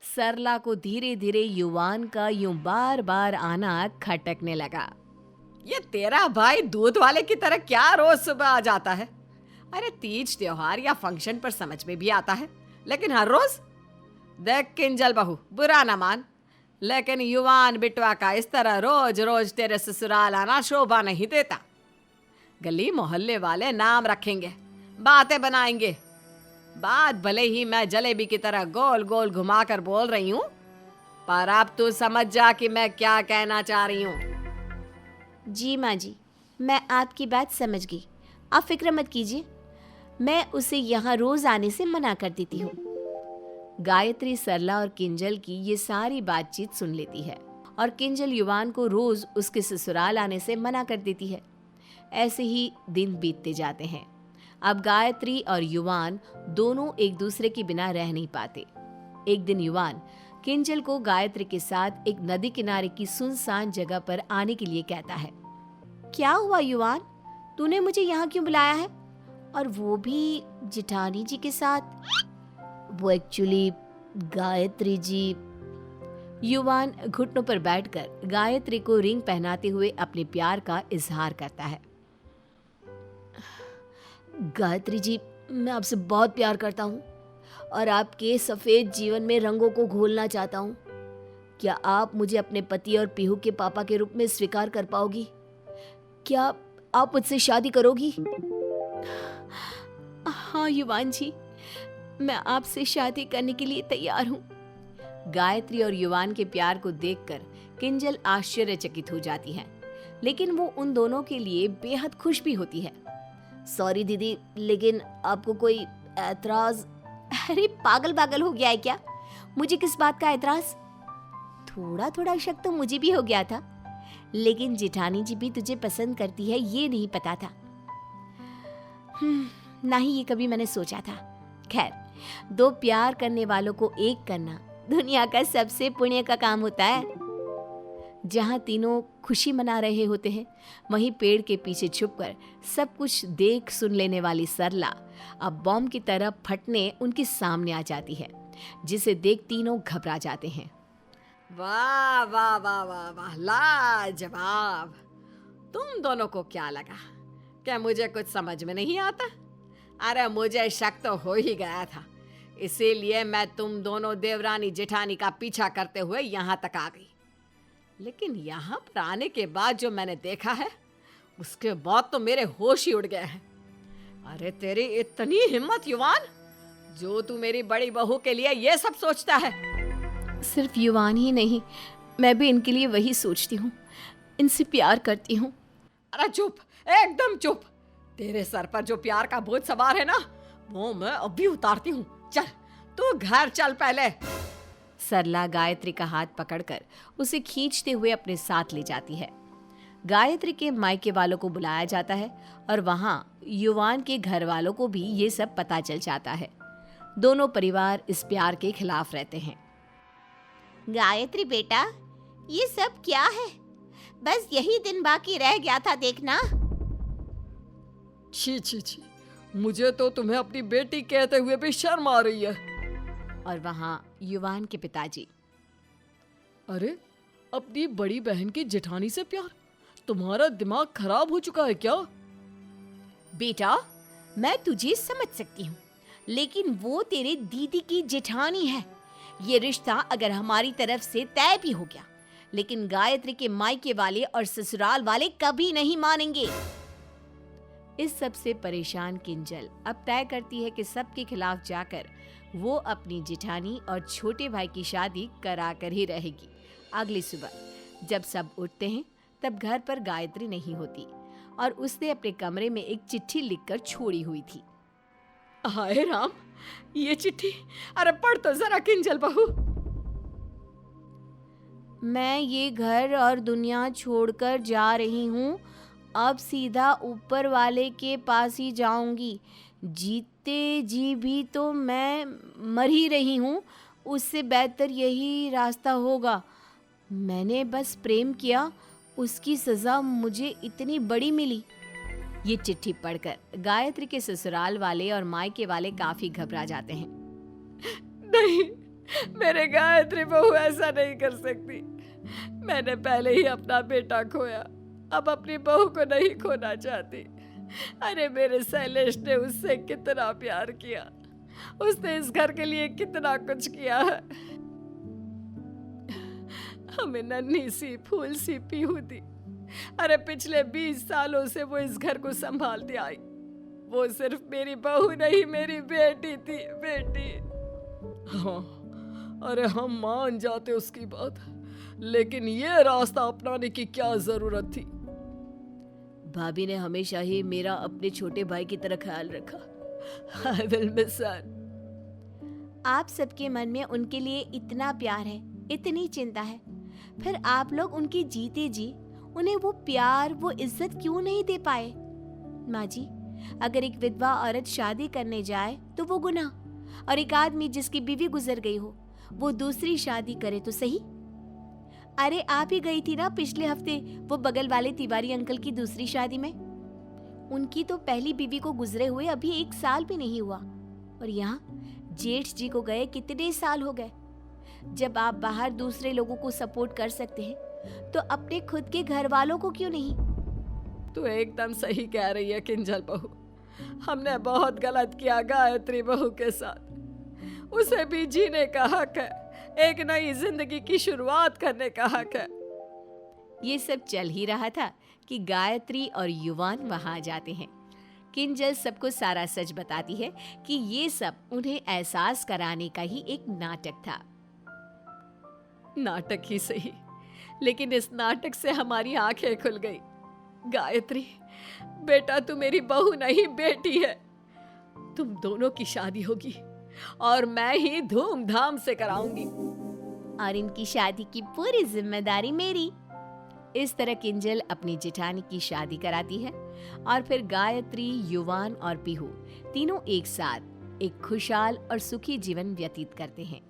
सरला को धीरे धीरे युवान का यूं बार बार आना खटकने लगा। ये तेरा भाई दूध वाले की तरह क्या रोज सुबह आ जाता है? अरे तीज त्योहार या फंक्शन पर समझ में भी आता है, लेकिन हर रोज? देख किंजल बहू, बुरा ना मान, लेकिन युवान बिटवा का इस तरह रोज रोज तेरे ससुराल आना शोभा नहीं देता। गली मोहल्ले वाले नाम रखेंगे, बातें बनाएंगे। बात भले ही मैं जलेबी की तरह गोल गोल घुमाकर बोल रही हूँ, पर अब तू समझ जा कि मैं क्या कहना चाह रही हूँ। जी माँ जी, मैं आपकी बात समझ गई। आप फिक्र मत कीजिए, मैं उसे यहाँ रोज आने से मना कर देती हूँ। गायत्री सरला और किंजल की ये सारी बातचीत सुन लेती है और किंजल युवान को रोज उसके ससुराल आने से मना कर देती है। ऐसे ही दिन बीतते जाते हैं। अब गायत्री और युवान दोनों एक दूसरे के बिना रह नहीं पाते। एक दिन युवान किंजल को गायत्री के साथ एक नदी किनारे की सुनसान जगह पर आने के लिए कहता है। क्या हुआ युवान, तूने मुझे यहाँ क्यों बुलाया है, और वो भी जिठानी जी के साथ? वो एक्चुअली गायत्री जी। युवान घुटनों पर बैठकर गायत्री को रिंग पहनाते हुए अपने प्यार का इजहार करता है। गायत्री जी, मैं आपसे बहुत प्यार करता हूँ और आपके सफेद जीवन में रंगों को घोलना चाहता हूँ। क्या आप मुझे अपने पति और पीहू के पापा के रूप में स्वीकार कर पाओगी? क्या आप मुझसे शादी करोगी? हाँ युवान जी, मैं आपसे शादी करने के लिए तैयार हूँ। गायत्री और युवान के प्यार को देखकर किंजल आश्चर्यचकित हो जाती है, लेकिन वो उन दोनों के लिए बेहद खुश भी होती है। सॉरी दीदी, लेकिन आपको कोई ऐतराज? अरे पागल पागल हो गया है क्या? मुझे किस बात का ऐतराज? थोड़ा थोड़ा शक तो मुझे भी हो गया था, लेकिन जेठानी जी भी तुझे पसंद करती है ये नहीं पता था। ना ही ये कभी मैंने सोचा था। खैर, दो प्यार करने वालों को एक करना दुनिया का सबसे पुण्य का काम होता है। जहाँ तीनों खुशी मना रहे होते हैं, वहीं पेड़ के पीछे छुपकर सब कुछ देख सुन लेने वाली सरला अब बॉम्ब की तरह फटने उनके सामने आ जाती है, जिसे देख तीनों घबरा जाते हैं। वाह वाह वाह वाह वाह, लाजवाब। तुम दोनों को क्या लगा? क्या मुझे कुछ समझ में नहीं आता? अरे मुझे शक तो हो ही गया था, इसीलिए मैं तुम दोनों देवरानी जेठानी का पीछा करते हुए यहाँ तक आ गई। लेकिन यहाँ पर आने के बाद जो मैंने देखा है, उसके बाद तो मेरे होश ही उड़ गए हैं। अरे तेरी इतनी हिम्मत युवान, जो तू मेरी बड़ी बहू के लिए ये सब सोचता है। सिर्फ युवान ही नहीं, मैं भी इनके लिए वही सोचती हूँ, इनसे प्यार करती हूँ। अरे चुप, एकदम चुप। तेरे सर पर जो प्यार का बोझ सवार है ना, वो मैं अभी उतारती हूँ। चल तू घर चल पहले। सरला गायत्री का हाथ पकड़कर उसे खींचते हुए अपने साथ ले जाती है। गायत्री के मायके वालों को बुलाया जाता है और वहां युवान के घर वालों को भी ये सब पता चल जाता है। दोनों परिवार इस प्यार के खिलाफ रहते हैं। गायत्री बेटा, ये सब क्या है? बस यही दिन बाकी रह गया था देखना। छी छी छी, मुझे तो तुम्हें अपनी बेटी कहते हुए भी शर्म आ रही है। और वहां युवान के पिताजी। अरे अपनी बड़ी बहन की जेठानी से प्यार? तुम्हारा दिमाग खराब हो चुका है क्या? बेटा, मैं तुझे समझ सकती हूँ, लेकिन वो तेरे दीदी की जेठानी है। ये रिश्ता अगर हमारी तरफ से तय भी हो गया, लेकिन गायत्री के मायके वाले और ससुराल वाले कभी नहीं मानेंगे। इस सब से परेशान किंजल अब तय करती है कि सबके खिलाफ जाकर वो अपनी जेठानी और छोटे भाई की शादी करा कर ही रहेगी। अगली सुबह जब सब उठते हैं, तब घर पर गायत्री नहीं होती और उसने अपने कमरे में एक चिट्ठी लिखकर छोड़ी हुई थी। हाय राम, ये चिट्ठी! अरे पढ़ तो जरा किंजल बहू। मैं ये घर और दुनिया छोड़कर जा रही हूँ। अब सीधा ऊपर वाले के पास ही जाऊंगी। जीते जी भी तो मैं मर ही रही हूँ, उससे बेहतर यही रास्ता होगा। मैंने बस प्रेम किया, उसकी सज़ा मुझे इतनी बड़ी मिली। ये चिट्ठी पढ़कर गायत्री के ससुराल वाले और मायके वाले काफ़ी घबरा जाते हैं। नहीं, मेरे गायत्री बहू ऐसा नहीं कर सकती। मैंने पहले ही अपना बेटा खोया, अब अपनी बहू को नहीं खोना चाहती। अरे मेरे शैलेश ने उससे कितना प्यार किया, उसने इस घर के लिए कितना कुछ किया है। हमें नन्ही सी फूल सी पीहू दी। अरे पिछले 20 सालों से वो इस घर को संभालती आई। वो सिर्फ मेरी बहू नहीं, मेरी बेटी थी, बेटी। हाँ, अरे हम मान जाते उसकी बात, लेकिन ये रास्ता अपनाने की क्या जरूरत थी? भाभी ने हमेशा ही मेरा अपने छोटे भाई की तरह ख्याल रखा। I will miss her. आप सबके मन में उनके लिए इतना प्यार है, इतनी चिंता है, फिर आप लोग उनकी जीते जी उन्हें वो प्यार, वो इज्जत क्यों नहीं दे पाए? माँ जी, अगर एक विधवा औरत शादी करने जाए तो वो गुनाह, और एक आदमी जिसकी बीवी गुजर गई हो वो दूसरी शादी करे तो सही। अरे आप ही गई थी ना पिछले हफ्ते वो बगल वाले तिवारी अंकल की दूसरी शादी में। उनकी तो पहली बीवी को गुजरे हुए अभी 1 साल भी नहीं हुआ, और यहाँ जेठ जी को गए कितने साल हो गए। जब आप बाहर दूसरे लोगों को सपोर्ट कर सकते हैं तो अपने खुद के घर वालों को क्यों नहीं? तू एकदम सही कह रही है किंजल बहू। हमने बहुत गलत किया गायत्री बहू के साथ। उसे भी जीने का हक है, एक नई जिंदगी की शुरुआत करने का हक है। ये सब चल ही रहा था कि गायत्री और युवान वहां जाते हैं। किंजल सबको सारा सच बताती है कि ये सब उन्हें एहसास कराने का ही एक नाटक था। नाटक ही सही, लेकिन इस नाटक से हमारी आंखें खुल गई। गायत्री बेटा, तू मेरी बहू नहीं बेटी है। तुम दोनों की शादी होगी और मैं ही धूमधाम से कराऊंगी, और इनकी शादी की पूरी जिम्मेदारी मेरी। इस तरह किंजल अपनी जेठानी की शादी कराती है, और फिर गायत्री, युवान और पीहू तीनों एक साथ एक खुशहाल और सुखी जीवन व्यतीत करते हैं।